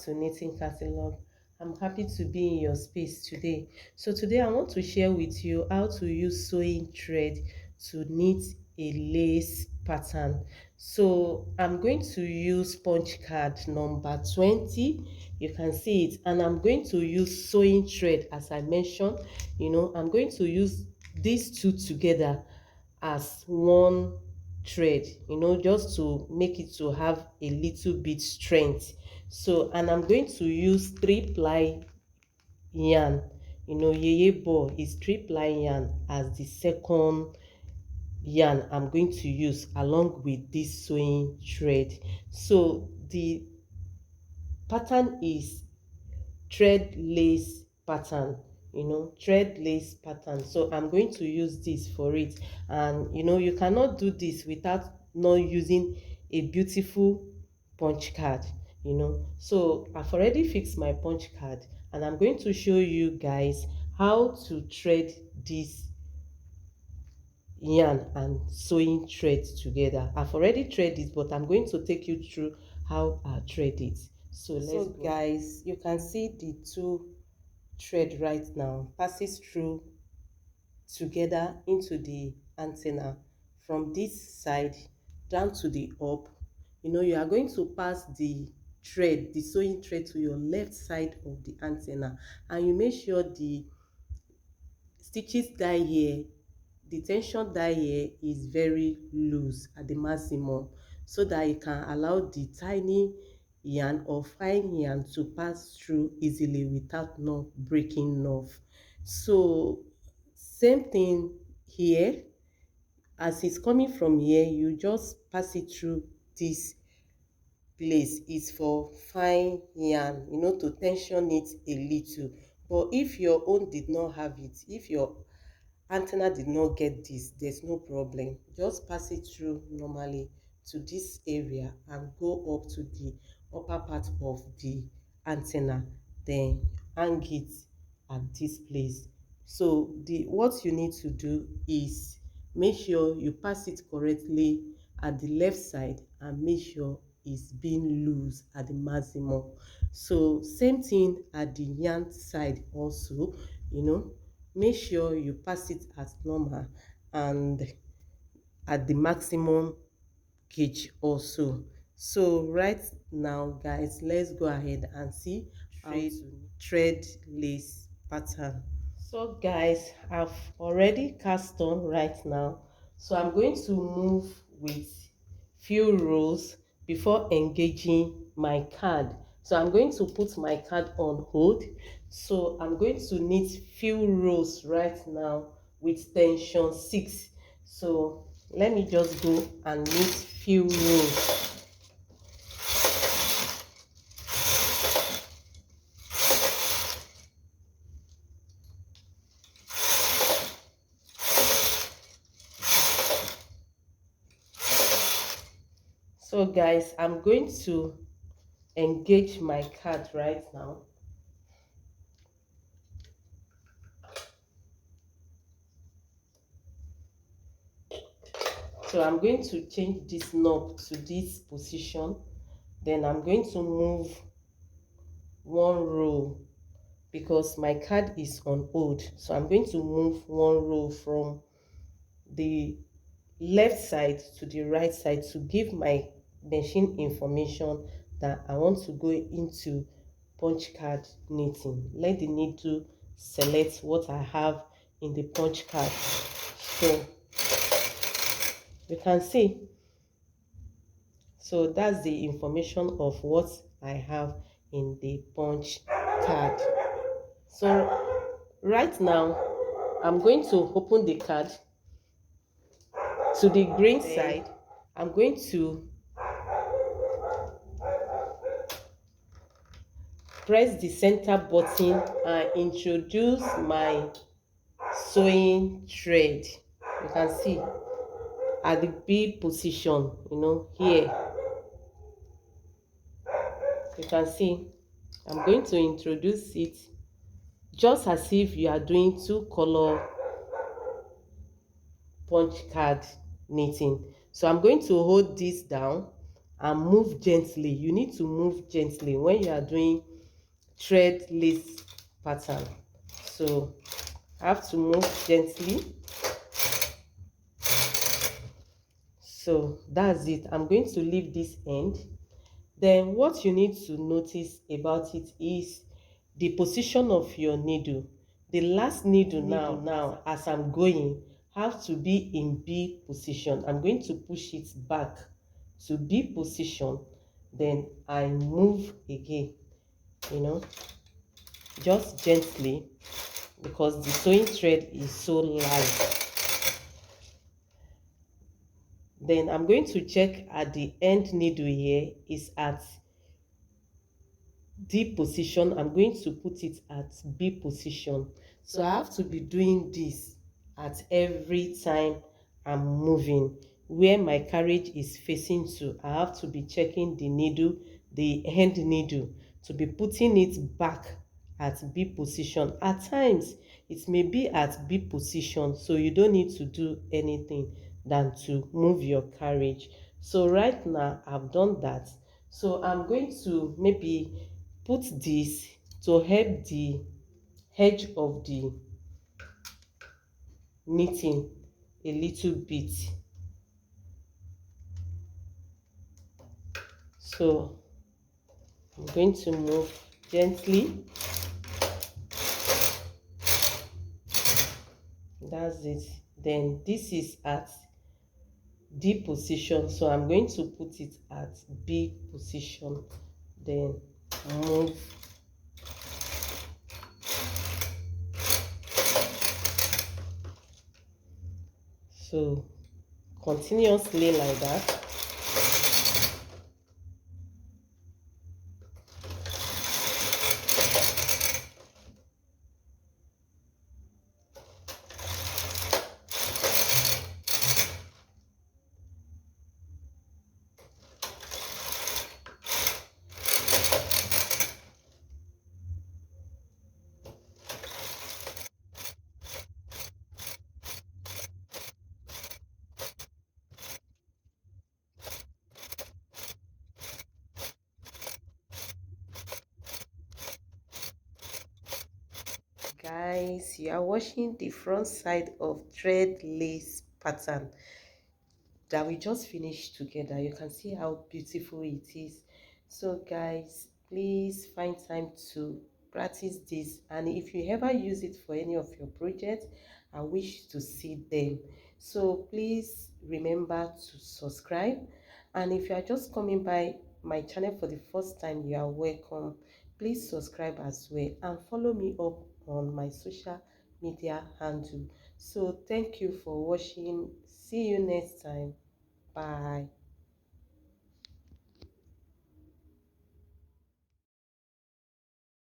to Knitting Catalog. I'm happy to be in your space today. So today I want to share with you how to use sewing thread to knit a lace pattern. So I'm going to use punch card number 20. You can see it, and I'm going to use sewing thread as I mentioned. I'm going to use these two together as one thread, just to make it to have a little bit strength. So, and I'm going to use 3-ply yarn. Yeye ball is 3-ply yarn as the second yarn I'm going to use along with this sewing thread. So the pattern is thread lace pattern, thread lace pattern. So I'm going to use this for it, and you cannot do this without not using a beautiful punch card. So I've already fixed my punch card, and I'm going to show you guys how to thread this yarn and sewing thread together. I've already thread it, but I'm going to take you through how I thread it. So let's go. Guys, you can see the two thread right now passes through together into the antenna from this side down to the up. You are going to pass the thread, the sewing thread, to your left side of the antenna, and you make sure the stitches die here, the tension die here is very loose at the maximum, so that you can allow the tiny yarn or fine yarn to pass through easily without not breaking off. So same thing here, as it's coming from here, you just pass it through this place. Is for fine yarn, to tension it a little. But if your own did not have it, if your antenna did not get this, there's no problem. Just pass it through normally to this area and go up to the upper part of the antenna, then hang it at this place. So what you need to do is make sure you pass it correctly at the left side, and make sure it's being loose at the maximum. So same thing at the yarn side also, make sure you pass it as normal and at the maximum gauge also. So right now, guys, let's go ahead and see how to thread lace pattern. So guys, I've already cast on right now, so I'm going to move with few rows before engaging my card. So I'm going to put my card on hold. So I'm going to knit few rows right now with tension 6. So let me just go and knit few rows. So guys, I'm going to engage my card right now. So I'm going to change this knob to this position. Then I'm going to move one row because my card is on hold. So I'm going to move one row from the left side to the right side to give my machine information that I want to go into punch card knitting. Let the needle select what I have in the punch card. So you can see, so that's the information of what I have in the punch card. So right now I'm going to open the card to the green side. I'm going to press the center button and introduce my sewing thread. You can see at the B position, here. You can see I'm going to introduce it just as if you are doing 2-color punch card knitting. So I'm going to hold this down and move gently. You need to move gently when you are doing thread lace pattern. So I have to move gently. So that's it. I'm going to leave this end. Then what you need to notice about it is the position of your needle. The last needle now as I'm going have to be in B position. I'm going to push it back to B position. Then I move again, you know, just gently, because the sewing thread is so light. Then I'm going to check at the end needle here is at D position. I'm going to put it at B position. So I have to be doing this at every time I'm moving. Where my carriage is facing to, I have to be checking the needle, the end needle, to be putting it back at B position. At times it may be at B position, so you don't need to do anything than to move your carriage. So right now I've done that. So I'm going to maybe put this to help the edge of the knitting a little bit. So I'm going to move gently. That's it. Then this is at D position, so I'm going to put it at B position. Then move. So continuously like that. Guys, you are watching the front side of thread lace pattern that we just finished together. You can see how beautiful it is. So guys, please find time to practice this, and if you ever use it for any of your projects, I wish to see them. So please remember to subscribe, and if you are just coming by my channel for the first time, you are welcome. Please subscribe as well and follow me up on my social media handle. So thank you for watching. See you next time. Bye.